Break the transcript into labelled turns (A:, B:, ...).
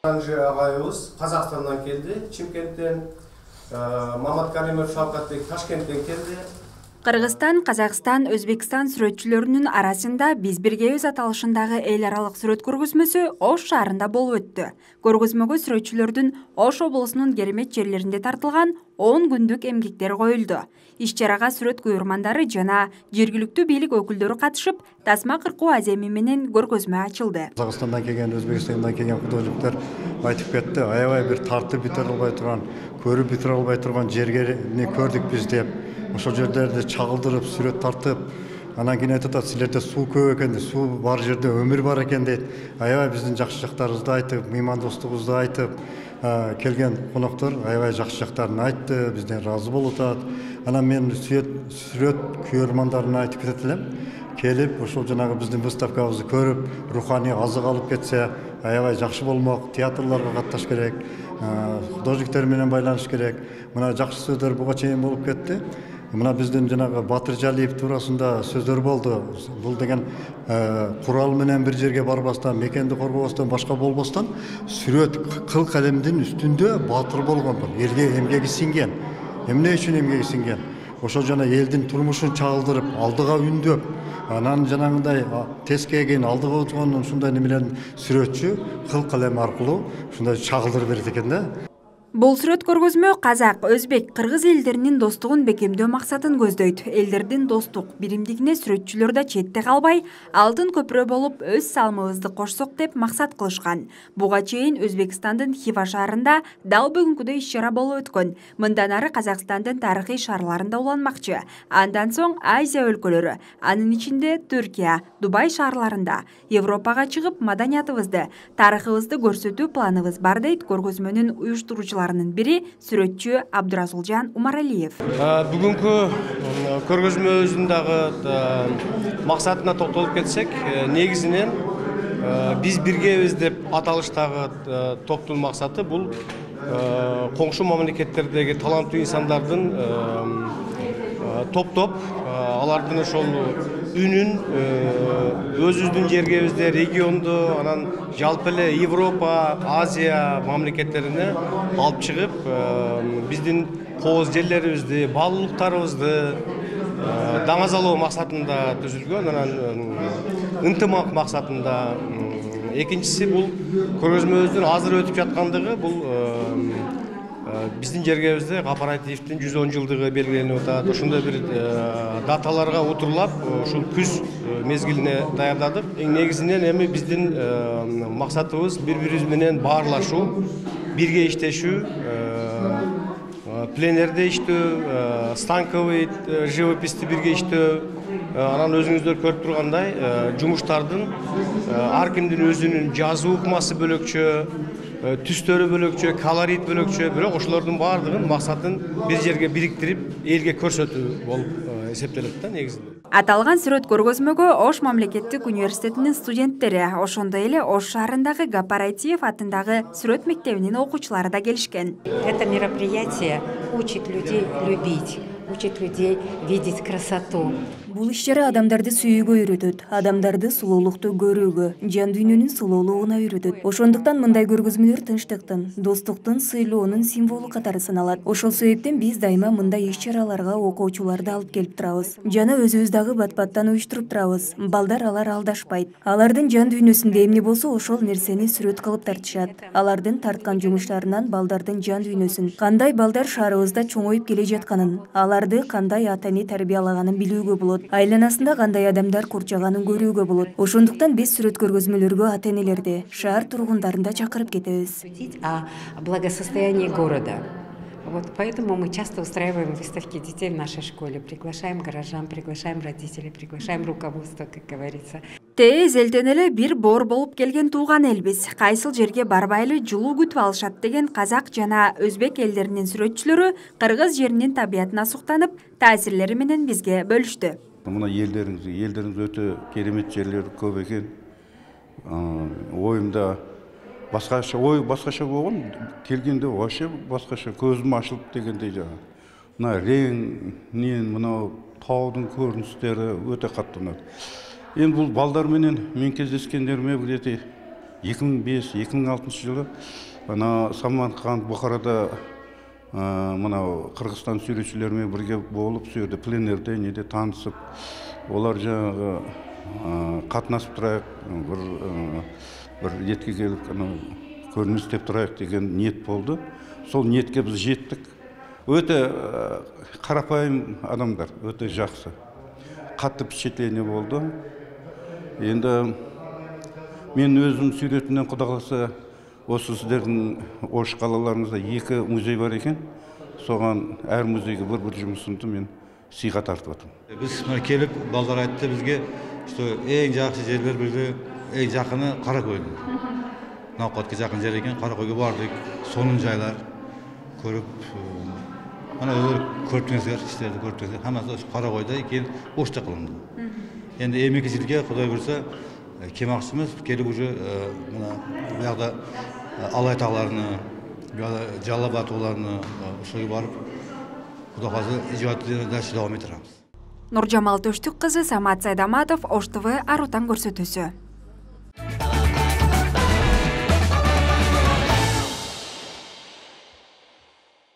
A: Анжи ағайыбыз Қазақстандан келді, Чимкенттен, Мамат Каримов Шавкатбек Ташкенттен келді.
B: Кыргызстан, Казакстан, Өзбекстан сүрөтчүлөрүнүн арасында биз биргебиз аталышындагы эл аралык сүрөт көргөзмөсү Ош шаарында болуп өттү. Көргөзмөгө сүрөтчүлөрдүн Ош облусунун керемет жерлеринде тартылган 10 күндүк эмгектер коюлду. Иш-чарага сүрөт күйөрмандары жана жергиликтүү бийлик өкүлдөрү катышып, тасма кыркуу аземи менен көргөзмө ачылды.
C: Казакстандан келген, Өзбекстандан келген художниктер айтып кетти, аябай бир тартып бүтүрө албай турган, көрүп бүтүрө албай турган жергени көрдүк биз деп. Ошол жерлерди чагылдырып, сүрөт тартып, анан кийин айтып атат, силерде суу көп экен, суу бар жерде өмүр бар экен дейт. Аябай биздин жакшы жактарыбызды айтып, меймандостугубузду айтып, келген коноктор аябай жакшы жактарын айтты, бизден ыраазы болуп атат. Анан мен сүрөт күйөрмандарына айтып кетет элем. Келип, ошол жанагы биздин выставкабызды көрүп, руханий азык алып кетсе, аябай жакшы болмок. Театрларга катнаш керек, художниктер менен байланыш керек. Мына жакшы сөздөр буга чейин болуп кетти. Мына биздин жанагы Батыр Жалиев туурасында сөздөр болду. Бул деген курал менен бир жерге барбастан, мекенди коргобостон, башка болбостон, сүрөт кыл калемдин үстүндө батыр болгон, элге эмгеги сиңген. Эмне үчүн эмгеги сиңген? Ошол жана элдин турмушун чагылдырып, алдыга үндөп, анан жанагындай тескеген алдыга отурган ушундай немелерин сүрөтчү кыл калем аркылуу ушундай чагылдырып берет экен да.
B: Бул сүрөт көргөзмө казак, өзбек, кыргыз элдеринин достугун бекемдөө максатын көздөйт. Элдердин достук биримдигине сүрөтчүлөр да четте калбай, алдын көпүрө болуп өз салмыбызды кошсок деп максат кылышкан. Буга чейин Өзбекстандын Хива шаарында дал бүгүнкүдөй иш-чара болуп өткөн. Мындан ары Казакстандын тарыхый шаарларында уланмакчы. Андан соң Азия өлкөлөрү, анын ичинде Түркия, Дубай шаарларында Европага чыгып маданиятыбызды, тарыхыбызды көрсөтүү планыбыз бар дейт көргөзмөнүн уюштуруучулары. Бири сүрөтчү Абдуразулжан Умаралиев.
A: Бүгүнкү көргөзмөбүздүн дагы максатына токтолуп кетсек, негизинен биз биргебиз деп аталыштагы топтун максаты бул коңшу мамлекеттердеги таланттуу инсандардын топтоп, алардын ошол үнүн өзүбүздүн жергебизде, регионду, анан жалпы эле Европа, Азия мамлекеттерине алып чыгып, биздин кооз жерлерибизди, баалуулуктарыбызды даңазалоо максатында түзүлгөн, анан ынтымак максатында. Экинчиси бул көргөзмөбүздүн азыр өтүп жаткандыгы, бул биздин жергебизде кооперативдин 110 жылдыгы белгиленип атат. Ошондой бир даталарга утурлап, ушул күз мезгилине даярдадык. Эң негизинен эми биздин максатыбыз бири-бирибиз менен баарлашуу, бирге иштешүү, пленерде иштөө, станковый живописти бирге иштөө, анан өзүңүздөр көрүп тургандай, жумуштардын ар кимдин өзүнүн жазуу ыкмасы бөлөкчө, түстөрү бөлөкчө, колорит бөлөкчө, бирок ошолордун баардыгын максатын бир жерге бириктирип, элге көрсөтүү болуп эсептелет да негизинде.
B: Аталган сүрөт көргөзмөгө Ош мамлекеттик университетинин студенттери, ошондой эле Ош шаарындагы Гапарайтиев атындагы сүрөт мектебинин окуучулары да келишкен.
D: Это мероприятие учит людей любить, учит людей видеть красоту.
E: Бул иш-чара адамдарды сүйүүгө үйрөтөт, адамдарды сулуулукту көрүүгө, жан дүйнөнүн сулуулугуна үйрөтөт. Ошондуктан мындай көргөзмөлөр тынчтыктын, достуктун, сыйлоонун символу катары саналат. Ошол себептен биз дайыма мындай иш-чараларга окуучуларды алып келип турабыз. Жана өзүбүз дагы бат-баттан уюштуруп турабыз. Балдар алар алдашпайт. Алардын жан дүйнөсүндө эмне болсо ошол нерсени сүрөт кылып тартышат. Алардын тарткан жумуштарынан балдардын жан дүйнөсүн, кандай балдар шаарыбызда чоңоюп келе жатканын, аларды кандай ата-эне тарбиялаганын билүүгө болот. Айланасында кандай адамдар курчаганын көрүүгө болот. Ошондуктан биз сүрөт көргөзмөлөргө ата-энелерди, шаар тургундарын да чакырып кетебиз.
D: О благосостоянии города. Вот поэтому мы часто устраиваем выставки детей в нашей школе. Приглашаем горожан, приглашаем родителей, приглашаем руководство, как говорится.
B: Тез элден эле бир боор болуп келген тууган элбиз. Кайсыл жерге барбайлы жылуу күтүп алышат деген казак жана өзбек элдеринин сүрөтчүлөрү кыргыз жеринин табиятына суктанып, таасирлери менен бизге бөлүштү.
F: Мына елдеріңіз өте керемет жерлер көп екен. Ойымда басқаша болған, келгенде вообще басқаша көзім ашылып дегендей жаңа. Мына реңнен, мына таудың көріністері өте қатты ұнады. Енді бұл балдарменен мен кездескендеріме бір 2005-2006 жылы ана Самарқанд Бұхарада мынау Қырғызстан суретшілерімен бірге болып, сол жерде пленерде неде танысып, олар жаңағы қатынасып тұрайық, бір ретке келіп көрініс істеп тұрайық деген ниет болды. Сол ниетке біз жеттік. Өте қарапайым адамдар, өте жақсы. Қатты впечатление болды. Енді мен өзім суретімнен Құда қаласа осы сіздердің Ош қалаларыңызда 2 музей бар екен. Соған әр музейге бір жұмысымды мен сыйға тартып отырмын.
G: Біз келіп, балдар айтты бізге, что ең жақсы жерлер бізде, ең жақыны Қаракөл. Науқатқа жақын жер екен, Қаракөлге бардық, соның жайлар көріп, ана өзі көріптіңіздер, іштерді көріптіңіздер, хамасы Қаракөлде екен, Ошта қылынды. Енді емекі жерге Құдай көрсе, кемақшымыз келіп уже бұяқта Алай тағларыны, Жалап атуларыны ұшығы барып, Құдай қаласа ижадты дәрші давам етірамыз.
B: Нұржамал Төштік қызы, Самат Сайдаматов, Ош ТВ Арутан көрсөтөсү.